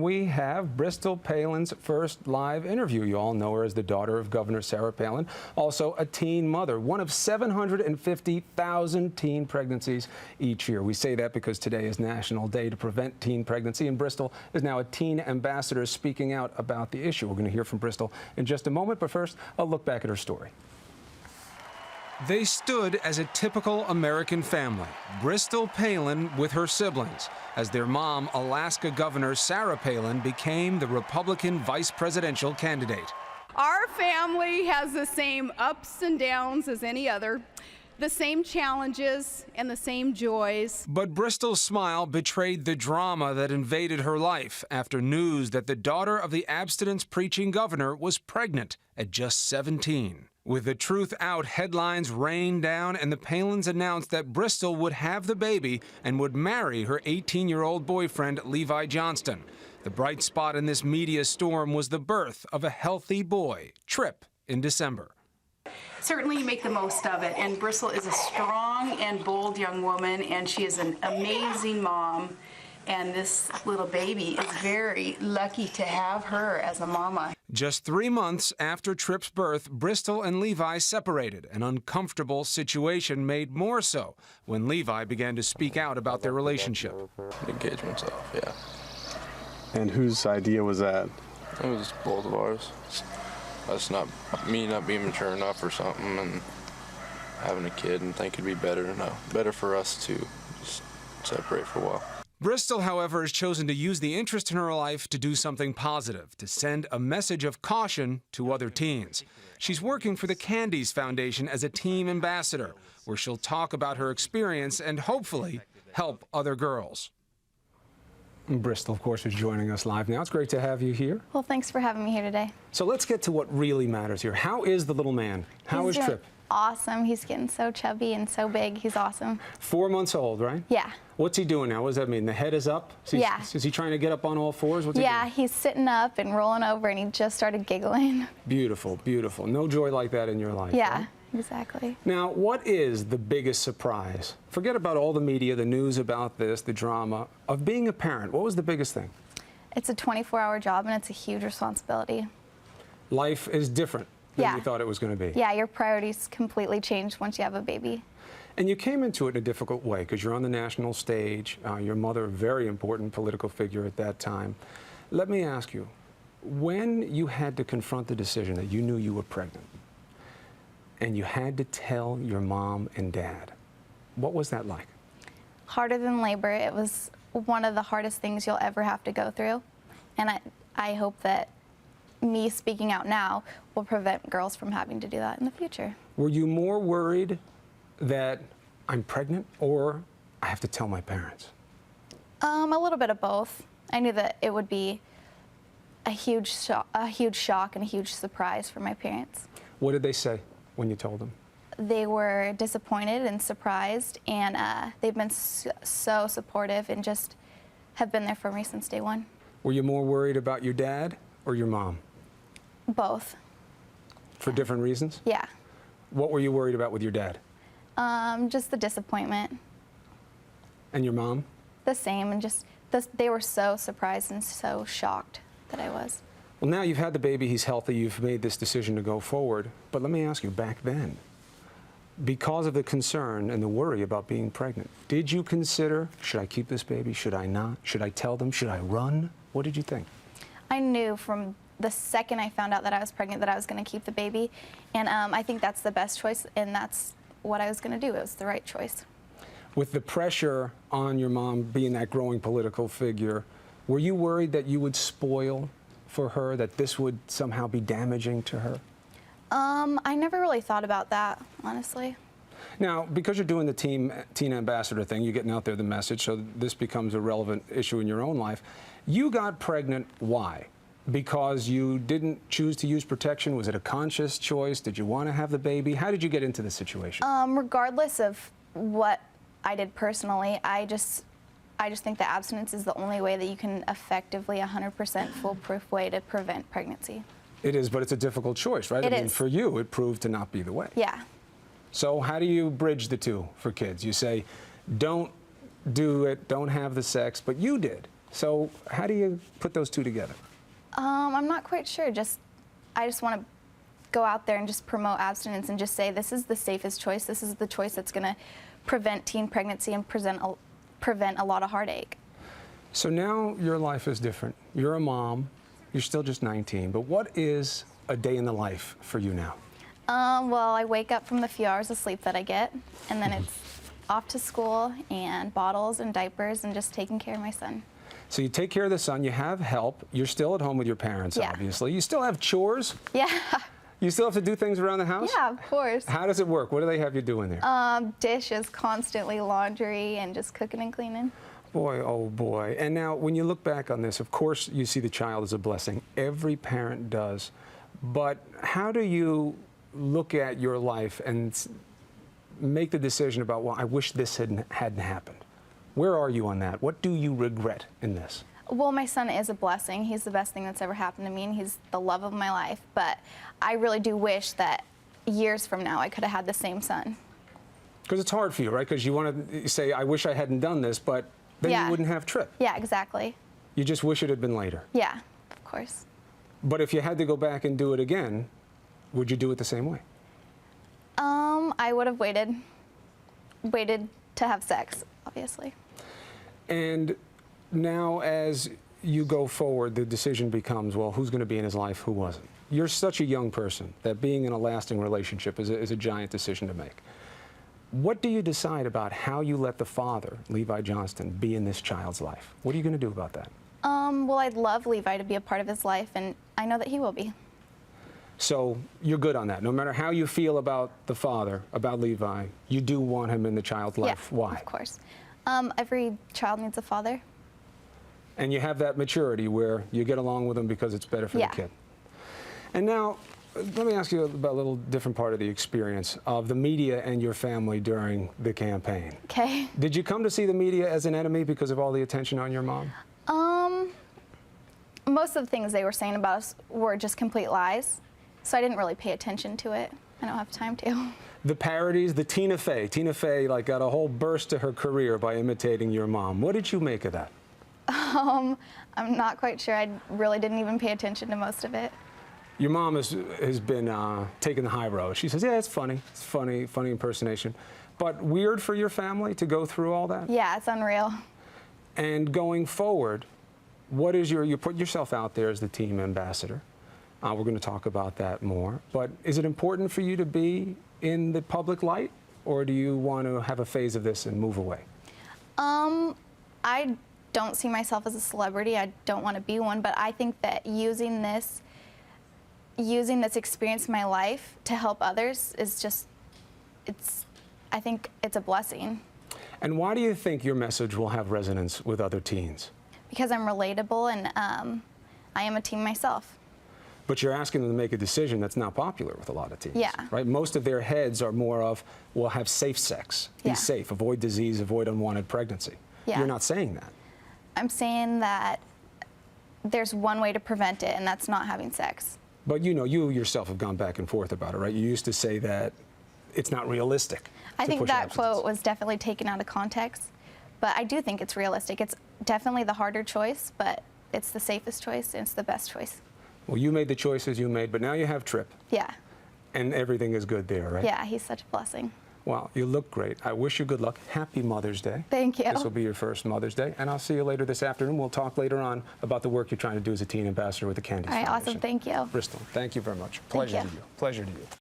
we have Bristol Palin's first live interview. You all know her as the daughter of Governor Sarah Palin, also a teen mother, one of 750,000 teen pregnancies each year. We say that because today is National Day to Prevent Teen Pregnancy, and Bristol is now a teen ambassador speaking out about the issue. We're going to hear from Bristol in just a moment, but first, a look back at her story. They stood as a typical American family, Bristol Palin with her siblings, as their mom, Alaska Governor Sarah Palin, became the Republican vice presidential candidate. Our family has the same ups and downs as any other, the same challenges and the same joys. But Bristol's smile betrayed the drama that invaded her life after news that the daughter of the abstinence-preaching governor was pregnant at just 17. With the truth out, headlines rained down, and the Palins announced that Bristol would have the baby and would marry her 18-year-old boyfriend, Levi Johnston. The bright spot in this media storm was the birth of a healthy boy, Trip, in December. Certainly you make the most of it, and Bristol is a strong and bold young woman, and she is an amazing mom. And this little baby is very lucky to have her as a mama. Just 3 months after Tripp's birth, Bristol and Levi separated, an uncomfortable situation made more so when Levi began to speak out about their relationship. The engagement's off, yeah. And whose idea was that? It was both of ours. That's not me not being mature enough or something, and having a kid and think it'd be better for us to just separate for a while. Bristol, however, has chosen to use the interest in her life to do something positive, to send a message of caution to other teens. She's working for the Candies Foundation as a teen ambassador, where she'll talk about her experience and hopefully help other girls. Bristol, of course, is joining us live now. It's great to have you here. Well, thanks for having me here today. So let's get to what really matters here. How is the little man? How is Trip? Awesome. He's getting so chubby and so big. He's awesome. 4 months old, right? Yeah. What's he doing now? What does that mean? The head is up? Yeah. Is he trying to get up on all fours? What's he doing? He's sitting up and rolling over, and he just started giggling. Beautiful, beautiful. No joy like that in your life. Yeah, right? Exactly. Now, what is the biggest surprise? Forget about all the media, the news about this, the drama, of being a parent. What was the biggest thing? It's a 24-hour job, and it's a huge responsibility. Life is different than you thought it was going to be. Yeah, your priorities completely change once you have a baby. And you came into it in a difficult way because you're on the national stage. Your mother, a very important political figure at that time. Let me ask you, when you had to confront the decision that you knew you were pregnant and you had to tell your mom and dad, what was that like? Harder than labor. It was one of the hardest things you'll ever have to go through. And I hope that me speaking out now will prevent girls from having to do that in the future. Were you more worried that I'm pregnant or I have to tell my parents? A little bit of both. I knew that it would be a huge shock and a huge surprise for my parents. What did they say when you told them? They were disappointed and surprised, and they've been so supportive and just have been there for me since day one. Were you more worried about your dad or your mom? Both. For different reasons? Yeah. What were you worried about with your dad? Just the disappointment. And your mom? The same, and just they were so surprised and so shocked that I was. Well, now you've had the baby, he's healthy, you've made this decision to go forward. But let me ask you, back then, because of the concern and the worry about being pregnant, did you consider, should I keep this baby, should I not? Should I tell them, should I run? What did you think? I knew from the second I found out that I was pregnant that I was going to keep the baby, and I think that's the best choice, and that's what I was going to do. It was the right choice. With the pressure on your mom being that growing political figure, were you worried that you would spoil for her, that this would somehow be damaging to her? I never really thought about that, honestly. Now, because you're doing the teen ambassador thing, you're getting out there the message, so this becomes a relevant issue in your own life. You got pregnant, why? Because you didn't choose to use protection? Was it a conscious choice? Did you want to have the baby? How did you get into the situation? Regardless of what I did personally, I just think that abstinence is the only way that you can effectively 100% foolproof way to prevent pregnancy. It is, but it's a difficult choice, right? It I mean, is. for you, it proved to not be the way. Yeah. So how do you bridge the two for kids? You say, don't do it, don't have the sex, but you did. So how do you put those two together? I'm not quite sure. I just want to go out there and just promote abstinence and just say this is the safest choice. This is the choice that's going to prevent teen pregnancy and prevent a lot of heartache. So now your life is different. You're a mom. You're still just 19. But what is a day in the life for you now? Well, I wake up from the few hours of sleep that I get, and then it's off to school and bottles and diapers and just taking care of my son. So you take care of the son. You have help. You're still at home with your parents, Yeah. obviously. You still have chores. Yeah. You still have to do things around the house? Yeah, of course. How does it work? What do they have you doing there? Dishes, constantly laundry, and just cooking and cleaning. Boy, oh boy. And now, when you look back on this, of course, you see the child as a blessing. Every parent does. But how do you look at your life and make the decision about, well, I wish this hadn't happened? Where are you on that? What do you regret in this? Well, my son is a blessing. He's the best thing that's ever happened to me, and he's the love of my life. But I really do wish that years from now I could have had the same son. Because it's hard for you, right? Because you want to say, I wish I hadn't done this, but then Yeah. you wouldn't have Trip. Yeah, exactly. You just wish it had been later. Yeah, of course. But if you had to go back and do it again, would you do it the same way? I would have waited to have sex, obviously. And now as you go forward, the decision becomes, well, who's going to be in his life, who wasn't? You're such a young person that being in a lasting relationship is a giant decision to make. What do you decide about how you let the father, Levi Johnston, be in this child's life? What are you going to do about that? Well, I'd love Levi to be a part of his life, and I know that he will be. So you're good on that. No matter how you feel about the father, about Levi, you do want him in the child's life. Yeah, Why? of course. Every child needs a father. And you have that maturity where you get along with him because it's better for Yeah. the kid. And now, let me ask you about a little different part of the experience of the media and your family during the campaign. Okay. Did you come to see the media as an enemy because of all the attention on your mom? Most of the things they were saying about us were just complete lies, so I didn't really pay attention to it. I don't have time to. The parodies, the Tina Fey like got a whole burst to her career by imitating your mom. What did you make of that? I'm not quite sure. I really didn't even pay attention to most of it. Your mom has been taking the high road. She says, yeah, it's funny. It's funny impersonation. But weird for your family to go through all that? Yeah, it's unreal. And going forward, what is you put yourself out there as the team ambassador. We're going to talk about that more. But is it important for you to be in the public light, or do you want to have a phase of this and move away? I don't see myself as a celebrity. I don't want to be one, but I think that using this experience in my life to help others is just, I think it's a blessing. And why do you think your message will have resonance with other teens? Because I'm relatable and I am a teen myself. But you're asking them to make a decision that's not popular with a lot of teens. Yeah. Right? Most of their heads are more of, well, have safe sex. Be Yeah. safe. Avoid disease. Avoid unwanted pregnancy. Yeah. You're not saying that. I'm saying that there's one way to prevent it, and that's not having sex. But you yourself have gone back and forth about it, right? You used to say that it's not realistic. I to think push that abstinence. quote was definitely taken out of context, but I do think it's realistic. It's definitely the harder choice, but it's the safest choice, and it's the best choice. Well, you made the choices you made, but now you have Trip, Yeah. and everything is good there, right? Yeah, he's such a blessing. Well, you look great. I wish you good luck. Happy Mother's Day. Thank you. This will be your first Mother's Day, and I'll see you later this afternoon. We'll talk later on about the work you're trying to do as a teen ambassador with the Candies All right, Foundation. awesome. Thank you. Bristol, thank you very much. Pleasure you. to you. Pleasure to you.